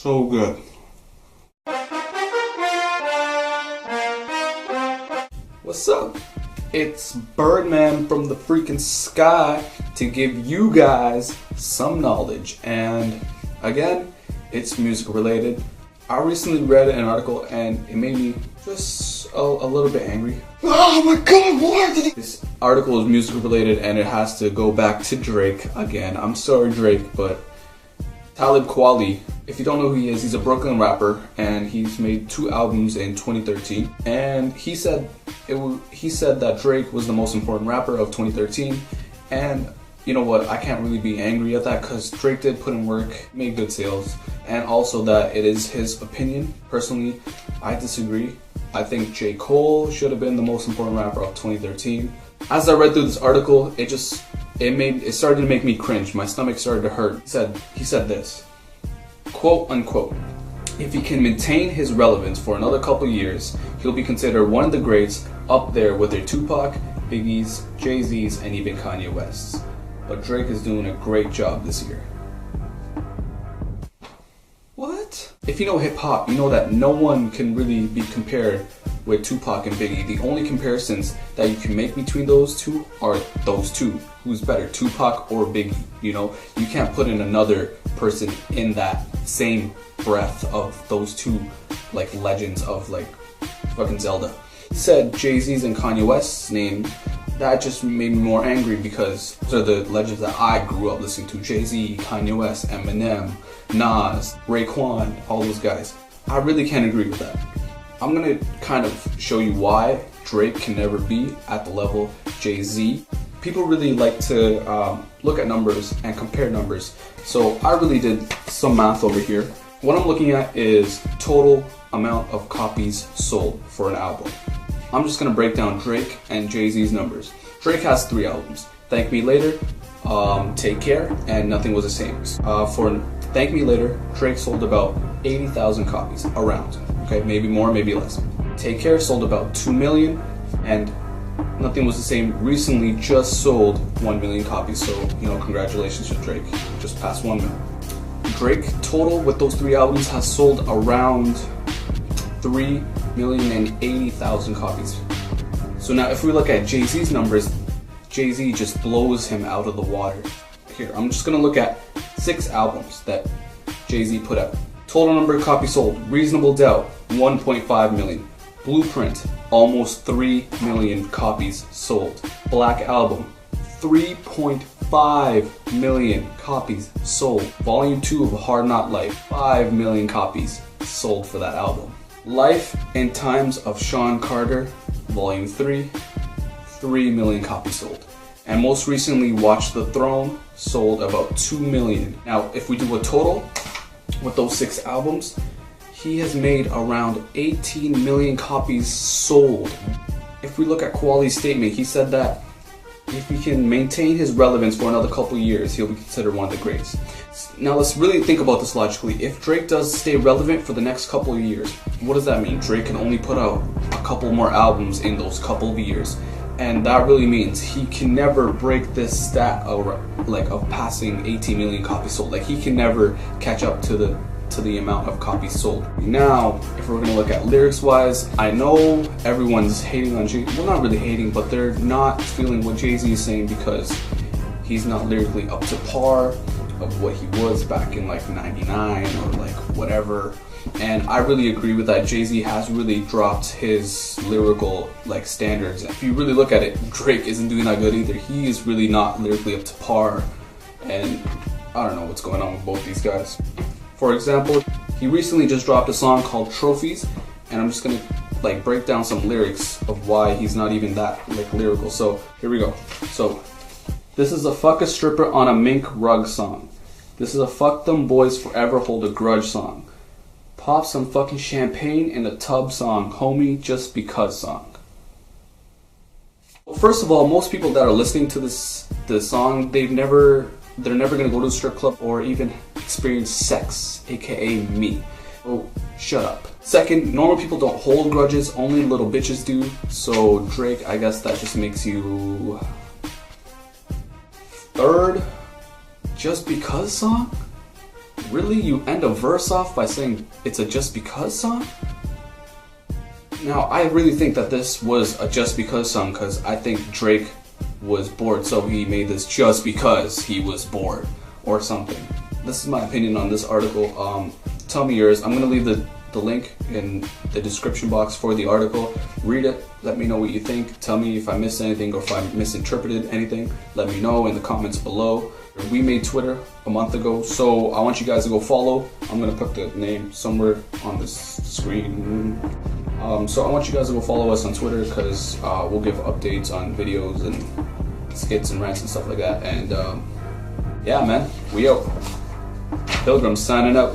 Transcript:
So good. What's up? It's Birdman from the freaking sky to give you guys some knowledge. And again, it's music related. I recently read an article and it made me just a little bit angry. Oh my god, why did he? This article is music related and it has to go back to Drake again. I'm sorry, Drake, but Talib Kweli, if you don't know who he is, he's a Brooklyn rapper and he's made 2 albums in 2013. And he said that Drake was the most important rapper of 2013. And you know what, I can't really be angry at that because Drake did put in work, made good sales, and also that it is his opinion. Personally, I disagree. I think J. Cole should have been the most important rapper of 2013. As I read through this article, it started to make me cringe. My stomach started to hurt. He said this, quote unquote, "If he can maintain his relevance for another couple years, he'll be considered one of the greats, up there with their Tupac, Biggie's, Jay-Z's, and even Kanye West's. But Drake is doing a great job this year." What? If you know hip hop, you know that no one can really be compared with Tupac and Biggie. The only comparisons that you can make between those two are those two. Who's better, Tupac or Biggie? You know, you can't put in another person in that same breath of those two, like, legends of, like, fucking Zelda. He said Jay-Z's and Kanye West's name. That just made me more angry because those are the legends that I grew up listening to. Jay-Z, Kanye West, Eminem, Nas, Raekwon, all those guys. I really can't agree with that. I'm gonna kind of show you why Drake can never be at the level Jay-Z. People really like to look at numbers and compare numbers. So I really did some math over here. What I'm looking at is total amount of copies sold for an album. I'm just gonna break down Drake and Jay-Z's numbers. Drake has 3 albums: Thank Me Later, Take Care, and Nothing Was the Same. For Thank Me Later, Drake sold about 80,000 copies, around. Okay, maybe more, maybe less. Take Care sold about 2 million, and Nothing Was the Same recently just sold 1 million copies. So, you know, congratulations to Drake, just passed 1 million. Drake total with those 3 albums has sold around 3,080,000 copies. So now if we look at Jay-Z's numbers, Jay-Z just blows him out of the water. Here, I'm just gonna look at 6 albums that Jay-Z put out. Total number of copies sold: Reasonable Doubt, 1.5 million. Blueprint, almost 3 million copies sold. Black Album, 3.5 million copies sold. Volume 2 of Hard Knock Life, 5 million copies sold for that album. Life and Times of Sean Carter, Volume 3, 3 million copies sold. And most recently, Watch the Throne sold about 2 million. Now, if we do a total with those 6 albums, he has made around 18 million copies sold. If we look at Kweli's statement, he said that if he can maintain his relevance for another couple years, he'll be considered one of the greats. Now let's really think about this logically. If Drake does stay relevant for the next couple of years, what does that mean? Drake can only put out a couple more albums in those couple of years. And that really means he can never break this stat of passing 18 million copies sold. Like, he can never catch up to the amount of copies sold. Now, if we're gonna look at lyrics wise, I know everyone's hating on Jay. Well, not really hating, but they're not feeling what Jay-Z is saying because he's not lyrically up to par of what he was back in like 99 or like whatever. And I really agree with that. Jay-Z has really dropped his lyrical like standards. If you really look at it, Drake isn't doing that good either. He is really not lyrically up to par, and I don't know what's going on with both these guys. For example, he recently just dropped a song called Trophies, and I'm just gonna like break down some lyrics of why he's not even that like lyrical. So here we go. So this is a fuck a stripper on a mink rug song. This is a fuck them boys forever hold a grudge song. Pop some fucking champagne in a tub song, homie, just because song. First of all, most people that are listening to this song, they're never gonna go to a strip club or even experience sex, aka me. So shut up. Second, normal people don't hold grudges, only little bitches do. So Drake, I guess that just makes you third just because song? Really? You end a verse off by saying it's a just because song? Now, I really think that this was a just because song because I think Drake was bored, so he made this just because he was bored or something. This is my opinion on this article. Tell me yours. I'm going to leave the link in the description box for the article. Read it. Let me know what you think. Tell me if I missed anything or if I misinterpreted anything. Let me know in the comments below. We made Twitter a month ago, so I want you guys to go follow. I'm going to put the name somewhere on this screen. So I want you guys to go follow us on Twitter because we'll give updates on videos and skits and rants and stuff like that. And yeah, man, we out. Pilgrims signing out.